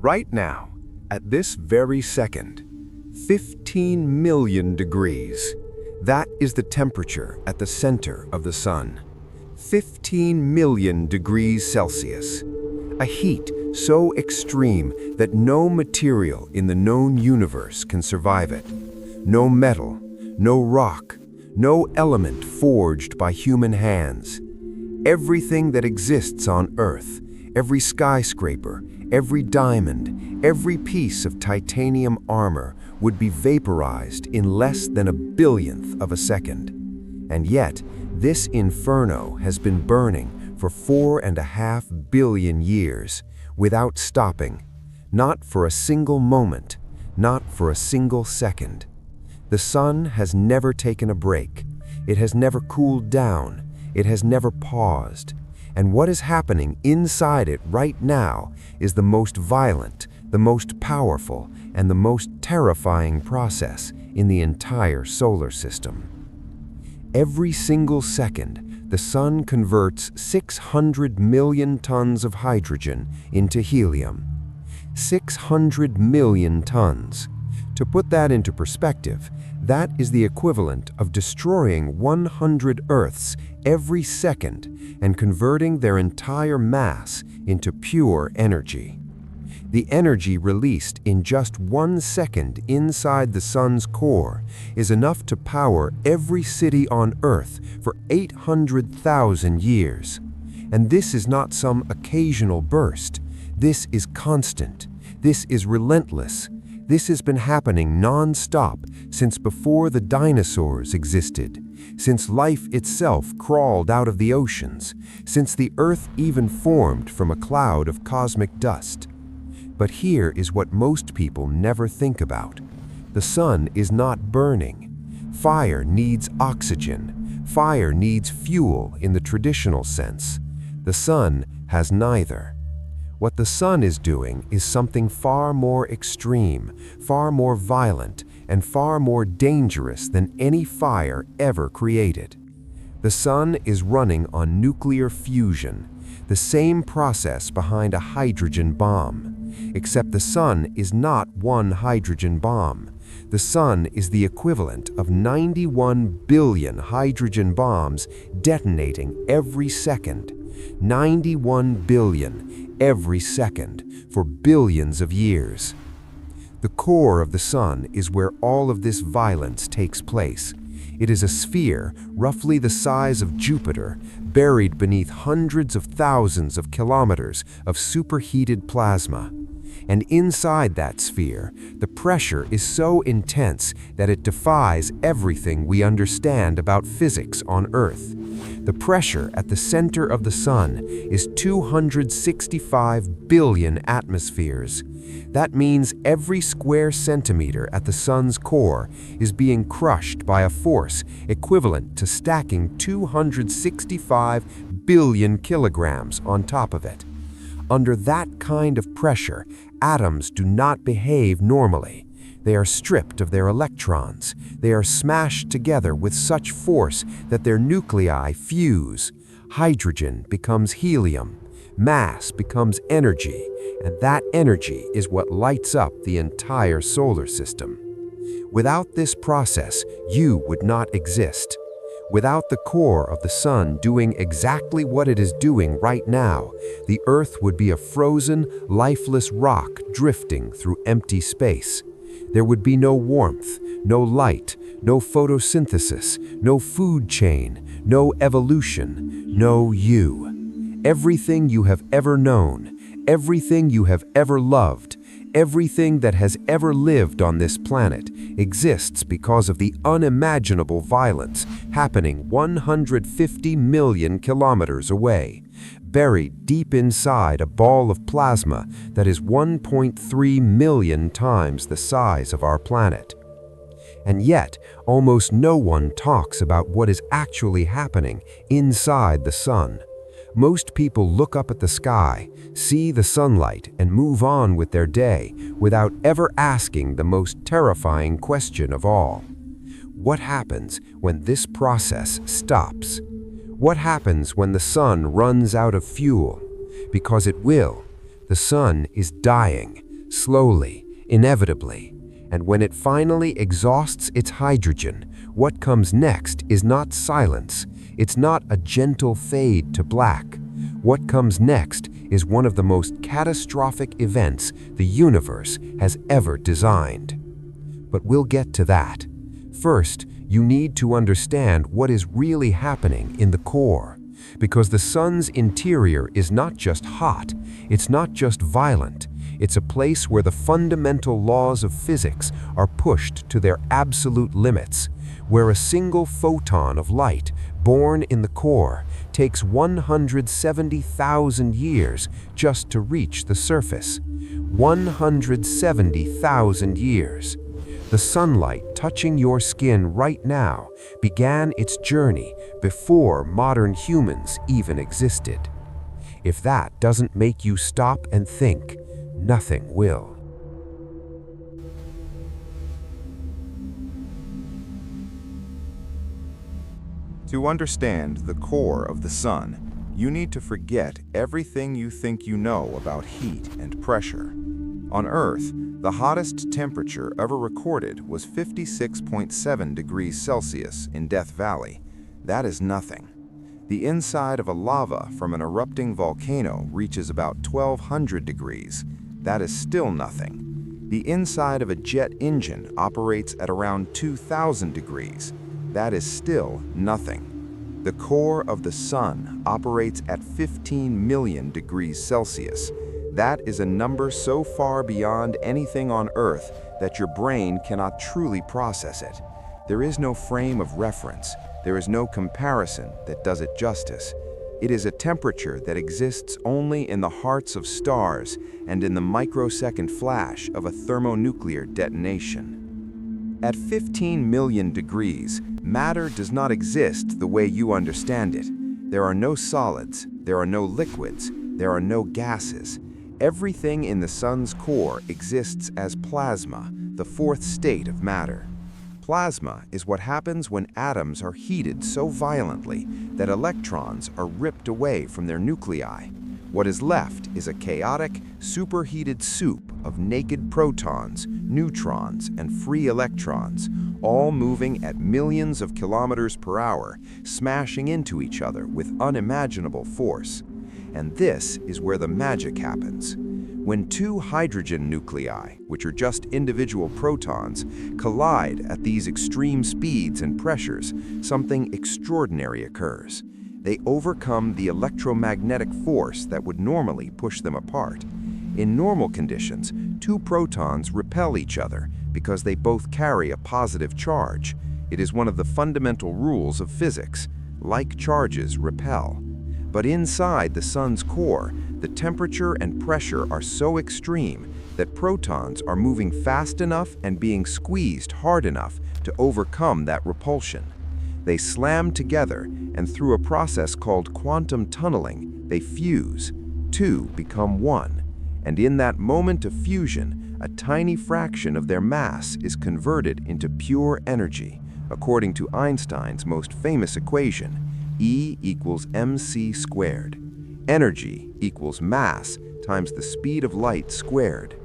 Right now, at this very second, 15 million degrees. That is the temperature at the center of the sun. 15 million degrees Celsius. A heat so extreme that no material in the known universe can survive it. No metal, no rock, no element forged by human hands. Everything that exists on Earth, every skyscraper, every diamond, every piece of titanium armor would be vaporized in less than a billionth of a second. And yet, this inferno has been burning for 4.5 billion years without stopping, not for a single moment, not for a single second. The sun has never taken a break. It has never cooled down. It has never paused. And what is happening inside it right now is the most violent, the most powerful, and the most terrifying process in the entire solar system. Every single second, the sun converts 600 million tons of hydrogen into helium. 600 million tons. To put that into perspective, that is the equivalent of destroying 100 Earths every second and converting their entire mass into pure energy. The energy released in just 1 second inside the sun's core is enough to power every city on Earth for 800,000 years. And this is not some occasional burst. This is constant. This is relentless. This has been happening non-stop since before the dinosaurs existed, since life itself crawled out of the oceans, since the Earth even formed from a cloud of cosmic dust. But here is what most people never think about. The sun is not burning. Fire needs oxygen. Fire needs fuel in the traditional sense. The sun has neither. What the sun is doing is something far more extreme, far more violent, and far more dangerous than any fire ever created. The sun is running on nuclear fusion, the same process behind a hydrogen bomb. Except the sun is not one hydrogen bomb. The sun is the equivalent of 91 billion hydrogen bombs detonating every second. 91 billion every second for billions of years. The core of the sun is where all of this violence takes place. It is a sphere roughly the size of Jupiter, buried beneath hundreds of thousands of kilometers of superheated plasma. And inside that sphere, the pressure is so intense that it defies everything we understand about physics on Earth. The pressure at the center of the sun is 265 billion atmospheres. That means every square centimeter at the sun's core is being crushed by a force equivalent to stacking 265 billion kilograms on top of it. Under that kind of pressure, atoms do not behave normally. They are stripped of their electrons. They are smashed together with such force that their nuclei fuse. Hydrogen becomes helium. Mass becomes energy, and that energy is what lights up the entire solar system. Without this process, you would not exist. Without the core of the sun doing exactly what it is doing right now, the Earth would be a frozen, lifeless rock drifting through empty space. There would be no warmth, no light, no photosynthesis, no food chain, no evolution, no you. Everything you have ever known, everything you have ever loved, everything that has ever lived on this planet exists because of the unimaginable violence happening 150 million kilometers away, buried deep inside a ball of plasma that is 1.3 million times the size of our planet. And yet, almost no one talks about what is actually happening inside the sun. Most people look up at the sky, see the sunlight, and move on with their day without ever asking the most terrifying question of all. What happens when this process stops? What happens when the sun runs out of fuel? Because it will. The sun is dying. slowly, inevitably. And when it finally exhausts its hydrogen, what comes next is not silence. It's not a gentle fade to black. What comes next is one of the most catastrophic events the universe has ever designed. But we'll get to that. First, you need to understand what is really happening in the core. Because the sun's interior is not just hot, it's not just violent, it's a place where the fundamental laws of physics are pushed to their absolute limits, where a single photon of light, born in the core, takes 170,000 years just to reach the surface. 170,000 years. The sunlight touching your skin right now began its journey before modern humans even existed. If that doesn't make you stop and think, nothing will. To understand the core of the sun, you need to forget everything you think you know about heat and pressure. On Earth, the hottest temperature ever recorded was 56.7 degrees Celsius in Death Valley. That is nothing. The inside of a lava from an erupting volcano reaches about 1,200 degrees. That is still nothing. The inside of a jet engine operates at around 2,000 degrees. That is still nothing. The core of the sun operates at 15 million degrees Celsius. That is a number so far beyond anything on Earth that your brain cannot truly process it. There is no frame of reference. There is no comparison that does it justice. It is a temperature that exists only in the hearts of stars and in the microsecond flash of a thermonuclear detonation. At 15 million degrees, matter does not exist the way you understand it. There are no solids, there are no liquids, there are no gases. Everything in the sun's core exists as plasma, the fourth state of matter. Plasma is what happens when atoms are heated so violently that electrons are ripped away from their nuclei. What is left is a chaotic, superheated soup of naked protons, neutrons, and free electrons, all moving at millions of kilometers per hour, smashing into each other with unimaginable force. And this is where the magic happens. When two hydrogen nuclei, which are just individual protons, collide at these extreme speeds and pressures, something extraordinary occurs. They overcome the electromagnetic force that would normally push them apart. In normal conditions, two protons repel each other because they both carry a positive charge. It is one of the fundamental rules of physics. Like charges repel. But inside the sun's core, the temperature and pressure are so extreme that protons are moving fast enough and being squeezed hard enough to overcome that repulsion. They slam together, and through a process called quantum tunneling, they fuse. Two become one. And in that moment of fusion, a tiny fraction of their mass is converted into pure energy, according to Einstein's most famous equation, E equals mc squared. Energy equals mass times the speed of light squared.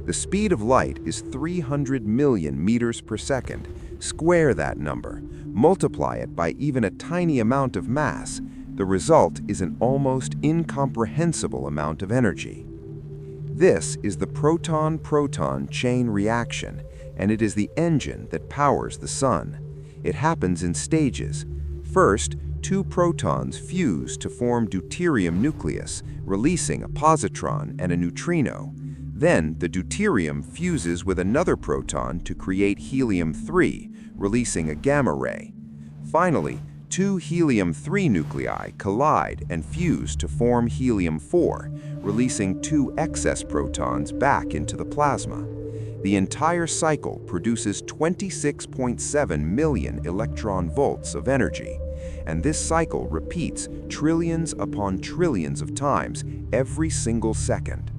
The speed of light is 300 million meters per second. Square that number, multiply it by even a tiny amount of mass. The result is an almost incomprehensible amount of energy. This is the proton-proton chain reaction, and it is the engine that powers the sun. It happens in stages. First, two protons fuse to form deuterium nucleus, releasing a positron and a neutrino. Then, the deuterium fuses with another proton to create helium-3, releasing a gamma ray. Finally, two helium-3 nuclei collide and fuse to form helium-4, releasing two excess protons back into the plasma. The entire cycle produces 26.7 million electron volts of energy. And this cycle repeats trillions upon trillions of times every single second.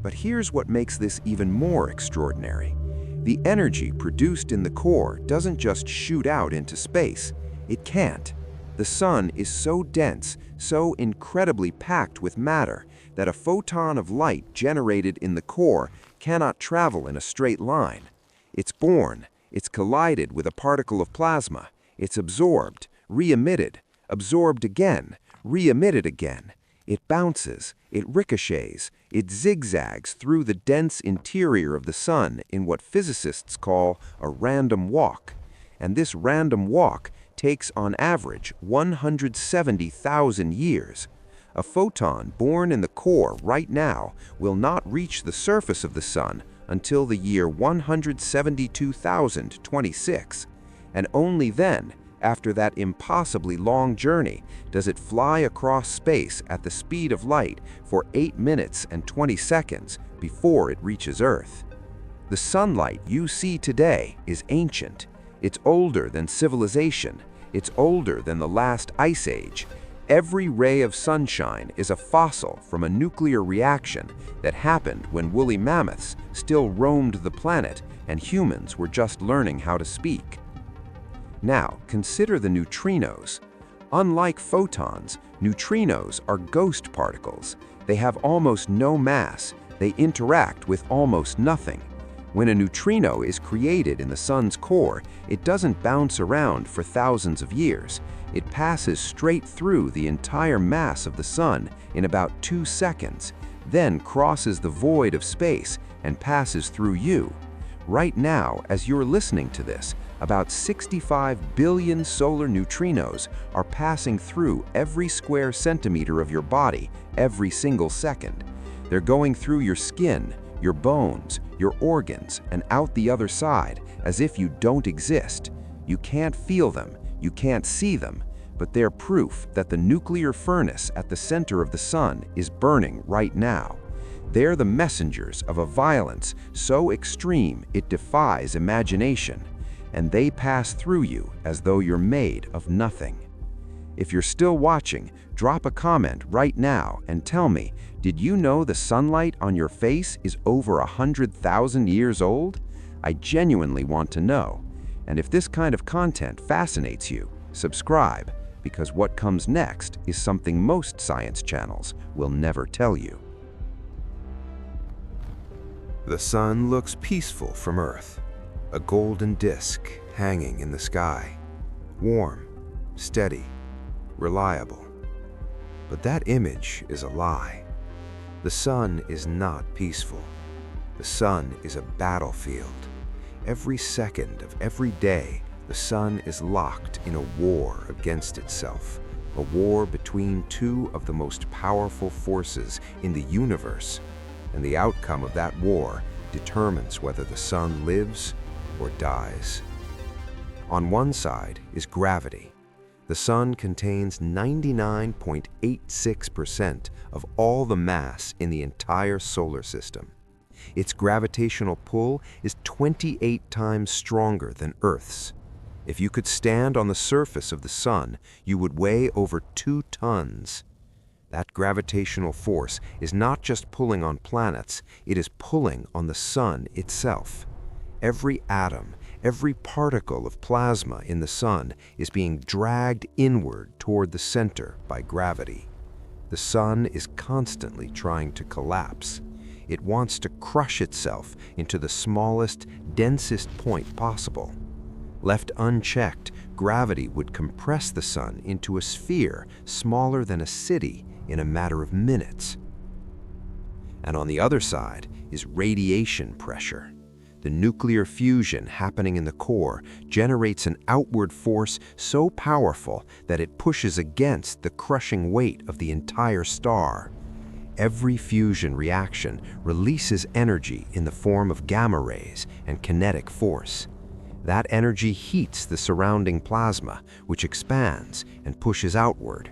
But here's what makes this even more extraordinary. The energy produced in the core doesn't just shoot out into space. It can't. The sun is so dense, so incredibly packed with matter, that a photon of light generated in the core cannot travel in a straight line. It's born, it's collided with a particle of plasma, it's absorbed, re-emitted, absorbed again, re-emitted again. It bounces, it ricochets, it zigzags through the dense interior of the sun in what physicists call a random walk. And this random walk takes on average 170,000 years. A photon born in the core right now will not reach the surface of the sun until the year 172,026. And only then, after that impossibly long journey, does it fly across space at the speed of light for 8 minutes and 20 seconds before it reaches Earth. The sunlight you see today is ancient. It's older than civilization. It's older than the last ice age. Every ray of sunshine is a fossil from a nuclear reaction that happened when woolly mammoths still roamed the planet and humans were just learning how to speak. Now, consider the neutrinos. Unlike photons, neutrinos are ghost particles. They have almost no mass. They interact with almost nothing. When a neutrino is created in the sun's core, it doesn't bounce around for thousands of years. It passes straight through the entire mass of the sun in about 2 seconds, then crosses the void of space and passes through you. Right now, as you're listening to this, about 65 billion solar neutrinos are passing through every square centimeter of your body every single second. They're going through your skin, your bones, your organs, and out the other side as if you don't exist. You can't feel them, you can't see them, but they're proof that the nuclear furnace at the center of the sun is burning right now. They're the messengers of a violence so extreme it defies imagination, and they pass through you as though you're made of nothing. If you're still watching, drop a comment right now and tell me, did you know the sunlight on your face is over 100,000 years old? I genuinely want to know. And if this kind of content fascinates you, subscribe, because what comes next is something most science channels will never tell you. The sun looks peaceful from Earth, a golden disk hanging in the sky, warm, steady, reliable. But that image is a lie. The sun is not peaceful. The sun is a battlefield. Every second of every day, the sun is locked in a war against itself, a war between two of the most powerful forces in the universe, and the outcome of that war determines whether the sun lives or dies. On one side is gravity. The sun contains 99.86% of all the mass in the entire solar system. Its gravitational pull is 28 times stronger than Earth's. If you could stand on the surface of the sun, you would weigh over 2 tons. That gravitational force is not just pulling on planets, it is pulling on the sun itself. Every atom, every particle of plasma in the sun is being dragged inward toward the center by gravity. The sun is constantly trying to collapse. It wants to crush itself into the smallest, densest point possible. Left unchecked, gravity would compress the sun into a sphere smaller than a city in a matter of minutes. And on the other side is radiation pressure. The nuclear fusion happening in the core generates an outward force so powerful that it pushes against the crushing weight of the entire star. Every fusion reaction releases energy in the form of gamma rays and kinetic force. That energy heats the surrounding plasma, which expands and pushes outward.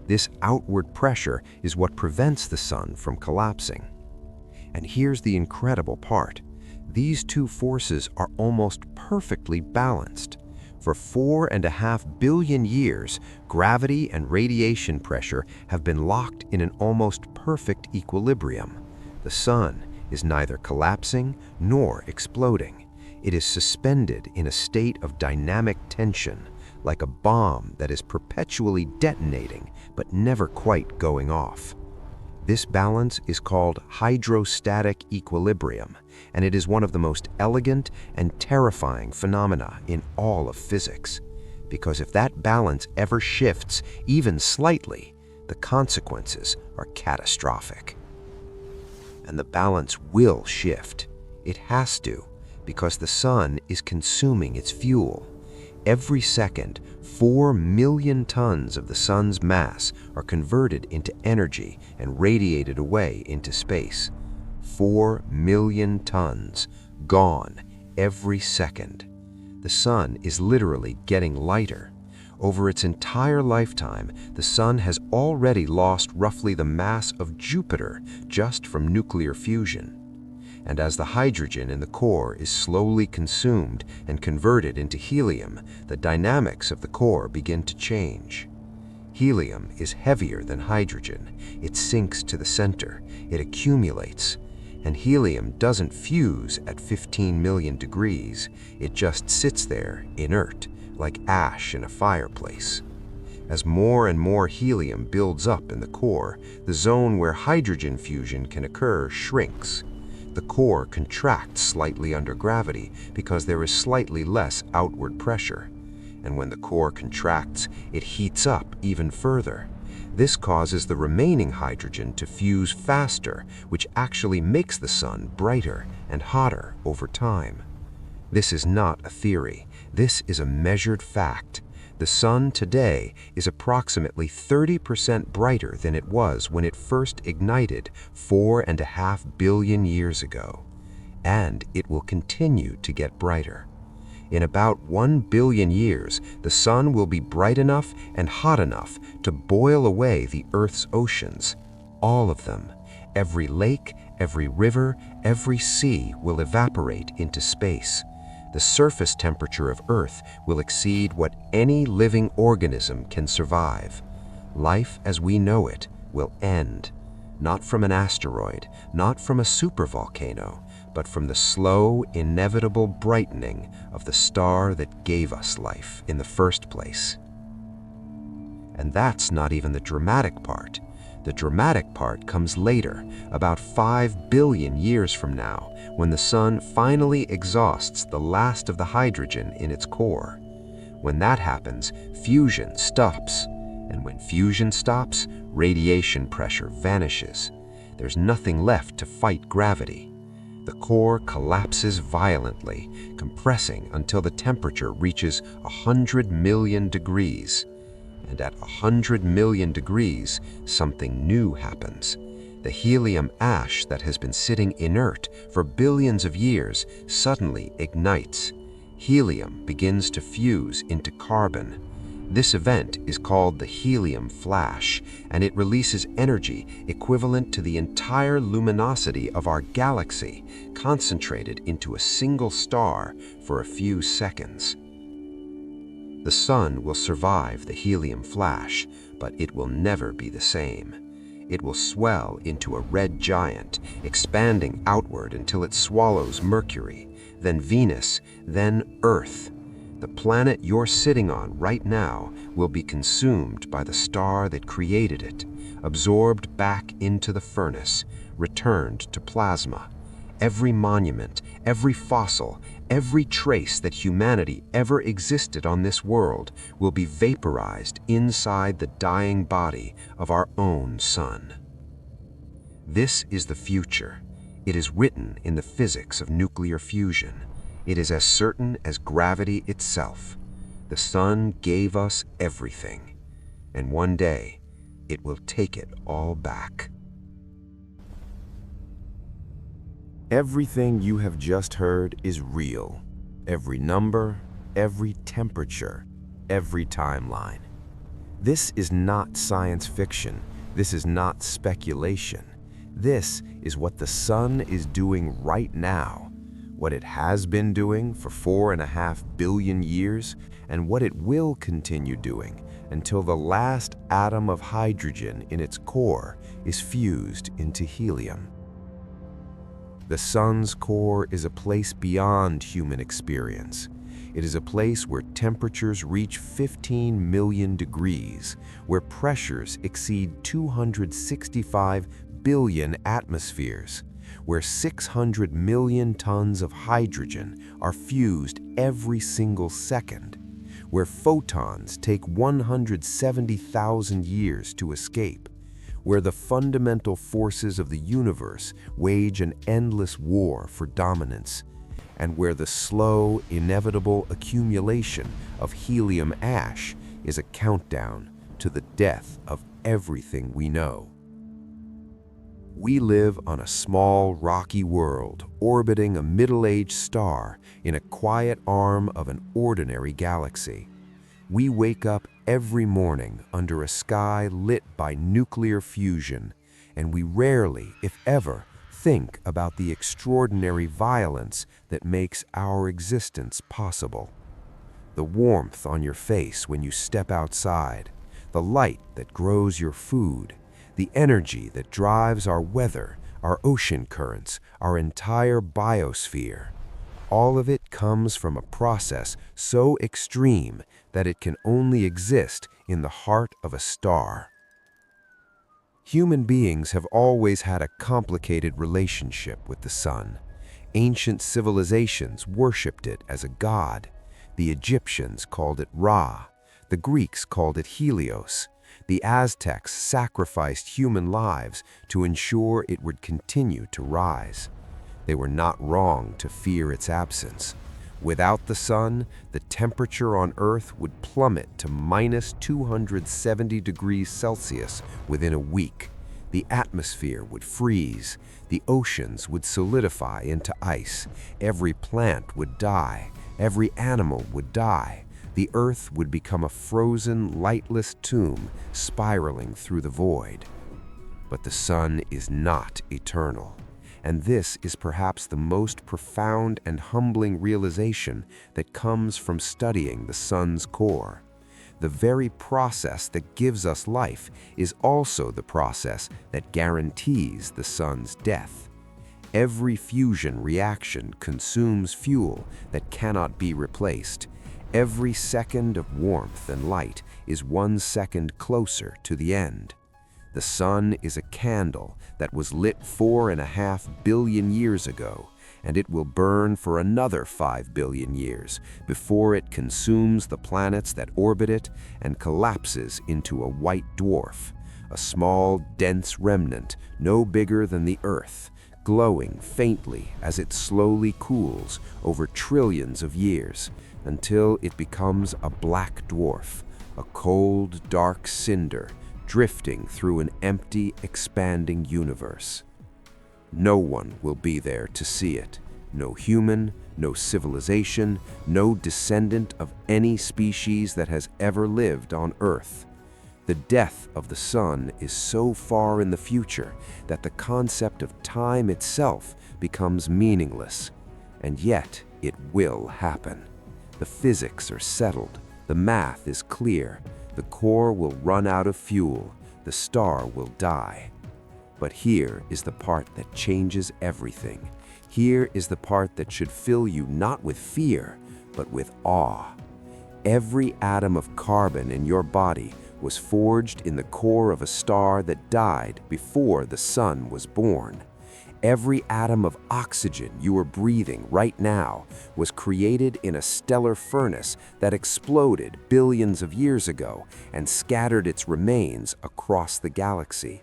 This outward pressure is what prevents the sun from collapsing. And here's the incredible part. These two forces are almost perfectly balanced. For 4.5 billion years, gravity and radiation pressure have been locked in an almost perfect equilibrium. The sun is neither collapsing nor exploding. It is suspended in a state of dynamic tension, like a bomb that is perpetually detonating but never quite going off. This balance is called hydrostatic equilibrium, and it is one of the most elegant and terrifying phenomena in all of physics. Because if that balance ever shifts, even slightly, the consequences are catastrophic. And the balance will shift. It has to, because the sun is consuming its fuel. Every second, 4 million tons of the sun's mass are converted into energy and radiated away into space. 4 million tons, gone every second. The sun is literally getting lighter. Over its entire lifetime, the sun has already lost roughly the mass of Jupiter just from nuclear fusion. And as the hydrogen in the core is slowly consumed and converted into helium, the dynamics of the core begin to change. Helium is heavier than hydrogen. It sinks to the center, it accumulates. And helium doesn't fuse at 15 million degrees. It just sits there, inert, like ash in a fireplace. As more and more helium builds up in the core, the zone where hydrogen fusion can occur shrinks. The core contracts slightly under gravity because there is slightly less outward pressure. And when the core contracts, it heats up even further. This causes the remaining hydrogen to fuse faster, which actually makes the sun brighter and hotter over time. This is not a theory. This is a measured fact. The sun today is approximately 30% brighter than it was when it first ignited 4.5 billion years ago. And it will continue to get brighter. In about 1 billion years, the sun will be bright enough and hot enough to boil away the Earth's oceans. All of them. Every lake, every river, every sea will evaporate into space. The surface temperature of Earth will exceed what any living organism can survive. Life as we know it will end, not from an asteroid, not from a supervolcano, but from the slow, inevitable brightening of the star that gave us life in the first place. And that's not even the dramatic part. The dramatic part comes later, about 5 billion years from now, when the sun finally exhausts the last of the hydrogen in its core. When that happens, fusion stops. And when fusion stops, radiation pressure vanishes. There's nothing left to fight gravity. The core collapses violently, compressing until the temperature reaches 100 million degrees. And at 100 million degrees, something new happens. The helium ash that has been sitting inert for billions of years suddenly ignites. Helium begins to fuse into carbon. This event is called the helium flash, and it releases energy equivalent to the entire luminosity of our galaxy, concentrated into a single star for a few seconds. The sun will survive the helium flash, but it will never be the same. It will swell into a red giant, expanding outward until it swallows Mercury, then Venus, then Earth. The planet you're sitting on right now will be consumed by the star that created it, absorbed back into the furnace, returned to plasma. Every monument, every fossil, every trace that humanity ever existed on this world will be vaporized inside the dying body of our own sun. This is the future. It is written in the physics of nuclear fusion. It is as certain as gravity itself. The sun gave us everything, and one day it will take it all back. Everything you have just heard is real. Every number, every temperature, every timeline. This is not science fiction. This is not speculation. This is what the sun is doing right now, what it has been doing for 4.5 billion years, and what it will continue doing until the last atom of hydrogen in its core is fused into helium. The sun's core is a place beyond human experience. It is a place where temperatures reach 15 million degrees, where pressures exceed 265 billion atmospheres, where 600 million tons of hydrogen are fused every single second, where photons take 170,000 years to escape, where the fundamental forces of the universe wage an endless war for dominance, and where the slow, inevitable accumulation of helium ash is a countdown to the death of everything we know. We live on a small, rocky world orbiting a middle-aged star in a quiet arm of an ordinary galaxy. We wake up every morning under a sky lit by nuclear fusion, and we rarely, if ever, think about the extraordinary violence that makes our existence possible. The warmth on your face when you step outside, the light that grows your food, the energy that drives our weather, our ocean currents, our entire biosphere. All of it comes from a process so extreme that it can only exist in the heart of a star. Human beings have always had a complicated relationship with the sun. Ancient civilizations worshipped it as a god. The Egyptians called it Ra. The Greeks called it Helios. The Aztecs sacrificed human lives to ensure it would continue to rise. They were not wrong to fear its absence. Without the sun, the temperature on Earth would plummet to minus 270 degrees Celsius within a week. The atmosphere would freeze. The oceans would solidify into ice. Every plant would die. Every animal would die. The Earth would become a frozen, lightless tomb spiraling through the void. But the sun is not eternal. And this is perhaps the most profound and humbling realization that comes from studying the sun's core. The very process that gives us life is also the process that guarantees the sun's death. Every fusion reaction consumes fuel that cannot be replaced. Every second of warmth and light is 1 second closer to the end. The sun is a candle that was lit 4.5 billion years ago, and it will burn for another 5 billion years before it consumes the planets that orbit it and collapses into a white dwarf, a small, dense remnant no bigger than the Earth, glowing faintly as it slowly cools over trillions of years until it becomes a black dwarf, a cold, dark cinder drifting through an empty, expanding universe. No one will be there to see it. No human, no civilization, no descendant of any species that has ever lived on Earth. The death of the sun is so far in the future that the concept of time itself becomes meaningless. And yet, it will happen. The physics are settled. The math is clear. The core will run out of fuel. The star will die. But here is the part that changes everything. Here is the part that should fill you not with fear, but with awe. Every atom of carbon in your body was forged in the core of a star that died before the sun was born. Every atom of oxygen you are breathing right now was created in a stellar furnace that exploded billions of years ago and scattered its remains across the galaxy.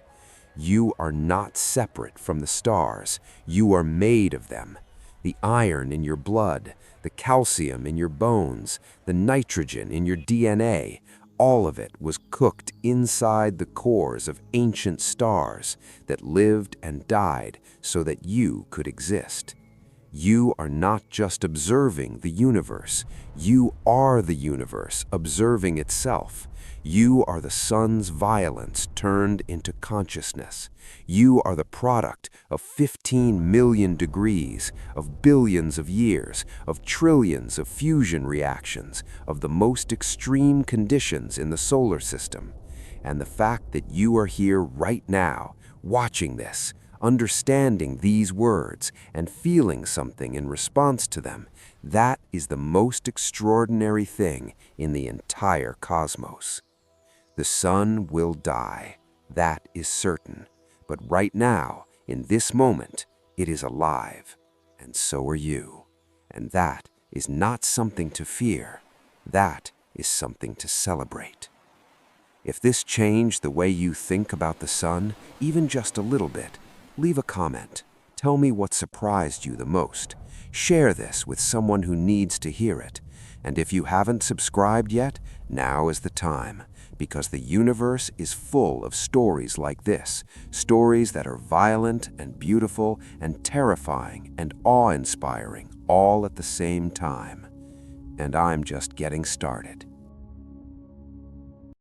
You are not separate from the stars. You are made of them. The iron in your blood, the calcium in your bones, the nitrogen in your DNA, all of it was cooked inside the cores of ancient stars that lived and died so that you could exist. You are not just observing the universe. You are the universe observing itself. You are the sun's violence turned into consciousness. You are the product of 15 million degrees, of billions of years, of trillions of fusion reactions, of the most extreme conditions in the solar system. And the fact that you are here right now, watching this, understanding these words, and feeling something in response to them, that is the most extraordinary thing in the entire cosmos. The sun will die, that is certain. But right now, in this moment, it is alive. And so are you. And that is not something to fear. That is something to celebrate. If this changed the way you think about the sun, even just a little bit, leave a comment. Tell me what surprised you the most. Share this with someone who needs to hear it. And if you haven't subscribed yet, now is the time, because the universe is full of stories like this, stories that are violent and beautiful and terrifying and awe-inspiring all at the same time. And I'm just getting started.